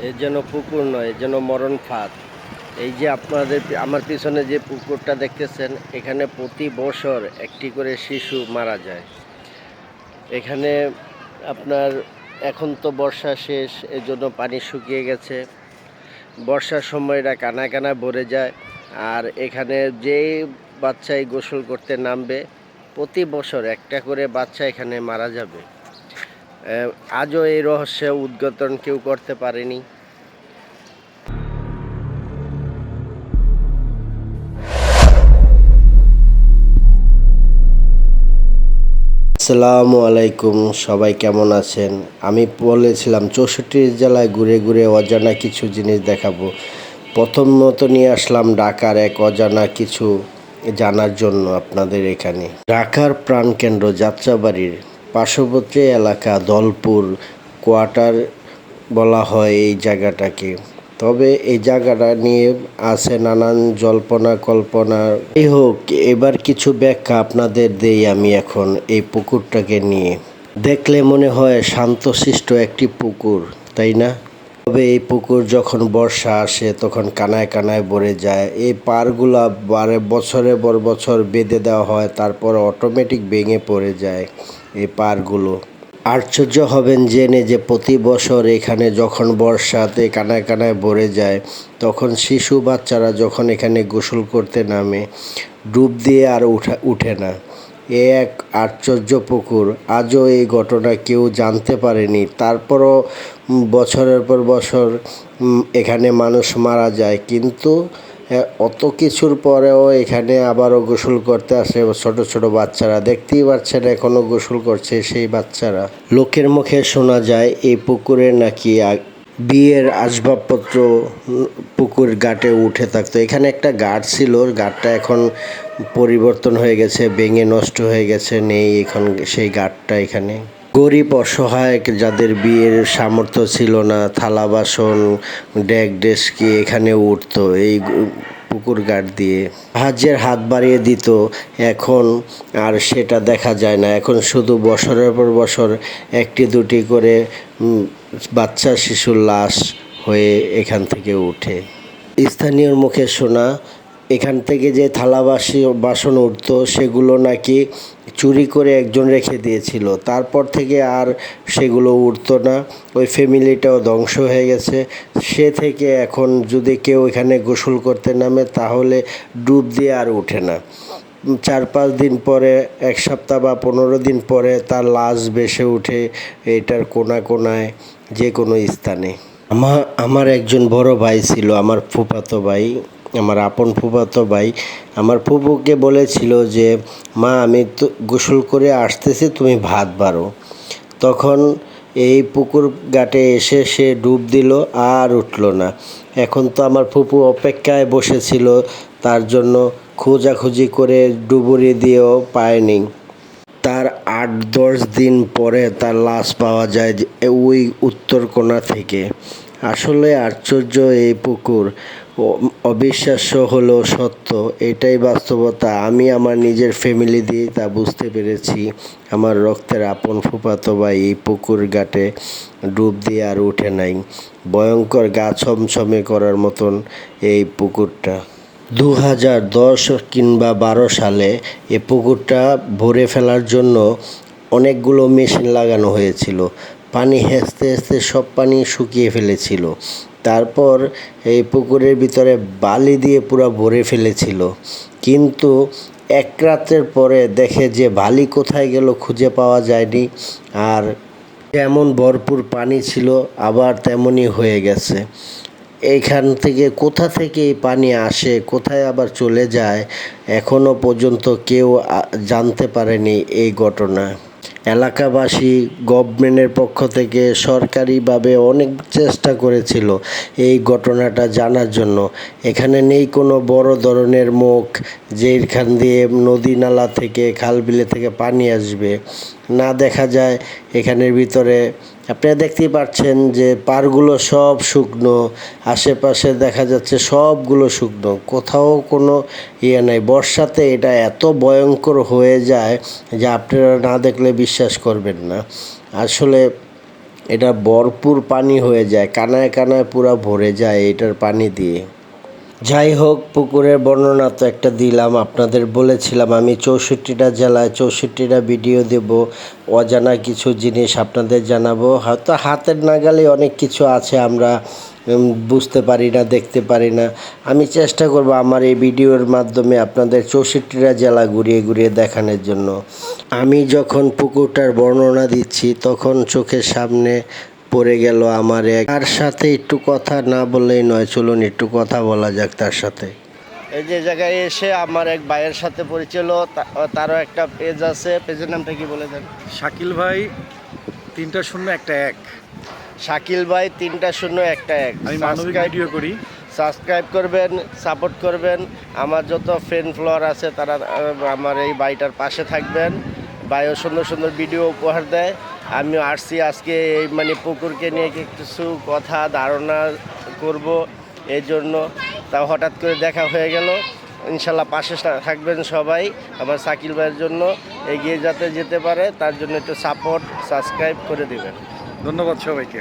এ যেন পুকুর নয়, এ যেন মরণ ফাঁদ। এই যে আমার পিছনে যে পুকুরটা দেখতেছেন, এখানে প্রতি বছর একটি করে শিশু মারা যায়। এখানে আপনার এখন তো বর্ষা শেষ, এজন্য পানি শুকিয়ে গেছে। বর্ষার সময় এটা কানায় কানায় ভরে যায়। আর এখানে যেই বাচ্চাই গোসল করতে নামবে, প্রতি বছর একটা করে বাচ্চা এখানে মারা যাবে। আজও এই রহস্যে উদ্ঘাটন কেউ করতে পারেনি। আসসালামু আলাইকুম, সবাই কেমন আছেন? আমি বলেছিলাম 64 জেলায় ঘুরে ঘুরে অজানা কিছু জিনিস দেখাবো। প্রথমত নিয়ে আসলাম ঢাকার এক অজানা কিছু জানার জন্য আপনাদের এখানে। ঢাকার প্রাণকেন্দ্র যাত্রাবাড়ির পার্শ্ববর্তী এলাকা দলপুর কোয়ার্টার বলা হয় এই জায়গাটাকে। তবে এই জায়গাটা নিয়ে আছে নানান জল্পনা কল্পনা। যাই হোক, এবার কিছু ব্যাখ্যা আপনাদের দেই আমি এখন এই পুকুরটাকে নিয়ে। দেখলে মনে হয় শান্তশিষ্ট একটি পুকুর, তাই না? তবে এই পুকুর যখন বর্ষা আসে তখন কানায় কানায় ভরে যায়। এই পাড়গুলা বছরের পর বছর বেঁধে দেওয়া হয়, তারপর অটোমেটিক ভেঙে পড়ে যায় এই পাড়গুলো। আশ্চর্য হবেন জেনে যে প্রতি বছর এখানে যখন বর্ষাতে কানায় কানায় ভরে যায়, তখন শিশু বাচ্চারা যখন এখানে গোসল করতে নামে, ডুব দিয়ে আর উঠে না। এ এক আশ্চর্য পুকুর। আজও এই ঘটনা কেউ জানতে পারেনি। তারপরও বছরের পর বছর এখানে মানুষ মারা যায়, কিন্তু অত কিছুর পরেও এখানে আবারও গোসল করতে আসে ছোট ছোট বাচ্চারা। দেখতেই পাচ্ছেন এখনও গোসল করছে সেই বাচ্চারা। লোকের মুখে শোনা যায় এই পুকুরে নাকি বিয়ের আসবাবপত্র পুকুর ঘাটে উঠে থাকতো। এখানে একটা ঘাট ছিল, ঘাটটা এখন পরিবর্তন হয়ে গেছে, ভেঙে নষ্ট হয়ে গেছে, নেই এখন সেই ঘাটটা এখানে। গরিব অসহায় যাদের বিয়ের সামর্থ্য ছিল না, থালা বাসন ডেক ডেস্কি এখানে উঠতো এই পুকুর ঘাট দিয়ে। সাহায্যের হাত বাড়িয়ে দিত। এখন আর সেটা দেখা যায় না। এখন শুধু বছরের পর বছর একটি দুটি করে বাচ্চা শিশুর লাশ হয়ে এখান থেকে ওঠে। স্থানীয়র মুখে শোনা, এখান থেকে যে বাসন উঠতো সেগুলো নাকি চুরি করে একজন রেখে দিয়েছিল। তারপর থেকে আর সেগুলো উঠতো না। ওই ফ্যামিলিটাও ধ্বংস হয়ে গেছে। সে থেকে এখন যদি কেউ এখানে গোসল করতে নামে তাহলে ডুব দিয়ে আর ওঠে না। 4-5 দিন পরে, 1 সপ্তাহ বা 15 দিন পরে তার লাশ ভেসে ওঠে এটার কোনায় যে কোনো স্থানে। আমার একজন বড় ভাই ছিল, আমার ফুফাতো ভাই, আমার আপন ফুফাতো ভাই। আমার ফুফুকে বলেছিল যে, মা আমি তো গোসল করে আসতেছি, তুমি ভাত বাড়ো। তখন এই পুকুর ঘাটে এসে সে ডুব দিল আর উঠল না। এখন তো আমার ফুফু অপেক্ষায় বসেছিল, তার জন্য খোঁজাখুঁজি করে ডুবুরি দিয়েও পায়নি। তার 8-10 দিন পরে তার লাশ পাওয়া যায় ওই উত্তর কোণা থেকে। আসলে আশ্চর্য এই পুকুর। অবিশ্বাস্য হলেও সত্য, এটাই বাস্তবতা। আমি আমার নিজের ফ্যামিলি দিয়ে তা বুঝতে পেরেছি। আমার রক্তের আপন ফুফাতো ভাই এই পুকুর ঘাটে ডুব দিয়ে আর উঠে নাই। ভয়ঙ্কর, গা ছমছমে করার মতন এই পুকুরটা। 2010 কিংবা 12 সালে এ পুকুরটা ভরে ফেলার জন্য অনেকগুলো মেশিন লাগানো হয়েছিল। পানি হেঁচতে হেঁচতে সব পানি শুকিয়ে ফেলেছিল। তারপর এই পুকুরের ভিতরে বালি দিয়ে পুরো ভরে ফেলেছিল। কিন্তু এক রাতের পরে দেখে যে বালি কোথায় গেল খুঁজে পাওয়া যায়নি। আর যেমন ভরপুর পানি ছিল আবার তেমনই হয়ে গেছে। এইখান থেকে কোথা থেকে এই পানি আসে, কোথায় আবার চলে যায়, এখনও পর্যন্ত কেউ জানতে পারেনি এই ঘটনা। এলাকাবাসী গভর্নমেন্টের পক্ষ থেকে সরকারিভাবে অনেক চেষ্টা করেছিল এই ঘটনাটা জানার জন্য। এখানে নেই কোনো বড় ধরনের মুখ যেখান দিয়ে নদী নালা থেকে খাল বিলে থেকে পানি আসবে। না, দেখা যায় এখানের ভিতরে আপনারা দেখতেই পাচ্ছেন যে পাড়গুলো সব শুকনো, আশেপাশে দেখা যাচ্ছে সবগুলো শুকনো, কোথাও কোনো নাই। বর্ষাতে এটা এত ভয়ঙ্কর হয়ে যায় যে আপনারা না দেখলে বিশ্বাস করবেন না। আসলে এটা ভরপুর পানি হয়ে যায়, কানায় কানায় পুরো ভরে যায় এটার পানি দিয়ে। যাই হোক, পুকুরের বর্ণনা তো একটা দিলাম, আপনাদের বলেছিলাম আমি 64টা জেলায় 64টা ভিডিও দেব, অজানা কিছু জিনিস আপনাদের জানাবো। হয়তো হাতের নাগালে অনেক কিছু আছে আমরা বুঝতে পারি না, দেখতে পারি না। আমি চেষ্টা করব আমার এই ভিডিওর মাধ্যমে আপনাদের 64টা জেলা ঘুরিয়ে ঘুরিয়ে দেখানোর জন্য। আমি যখন পুকুরটার বর্ণনা দিচ্ছি তখন চোখের সামনে পড়ে গেল আমার এক, তার সাথে একটু কথা না বললেই নয়, চলুন একটু কথা বলা যাক তার সাথে। এই যে জায়গায় এসে আমার এক ভাইয়ের সাথে পরিচয় হলো, তারও একটা পেজ আছে, পেজের নামটা কি বলে দেন? শাকিল ভাই 3-0-1-1। শাকিল ভাই 3-0-1-1। আমি মানবিক ভিডিও করি। সাবস্ক্রাইব করবেন, সাপোর্ট করবেন। আমার যত ফ্রেন্ড ফলোয়ার আছে তারা আমার এই ভাইটার পাশে থাকবেন। ভাইও সুন্দর সুন্দর ভিডিও উপহার দেয়। আমিও আসছি আজকে এই মানে পুকুরকে নিয়ে কিছু কথা ধারণা করব, এই জন্য তাও হঠাৎ করে দেখা হয়ে গেল। ইনশাল্লাহ পাশে থাকবেন সবাই আমার শাকিল ভাইয়ের জন্য, এগিয়ে যাতে যেতে পারে তার জন্য একটু সাপোর্ট সাবস্ক্রাইব করে দিবেন। ধন্যবাদ সবাইকে।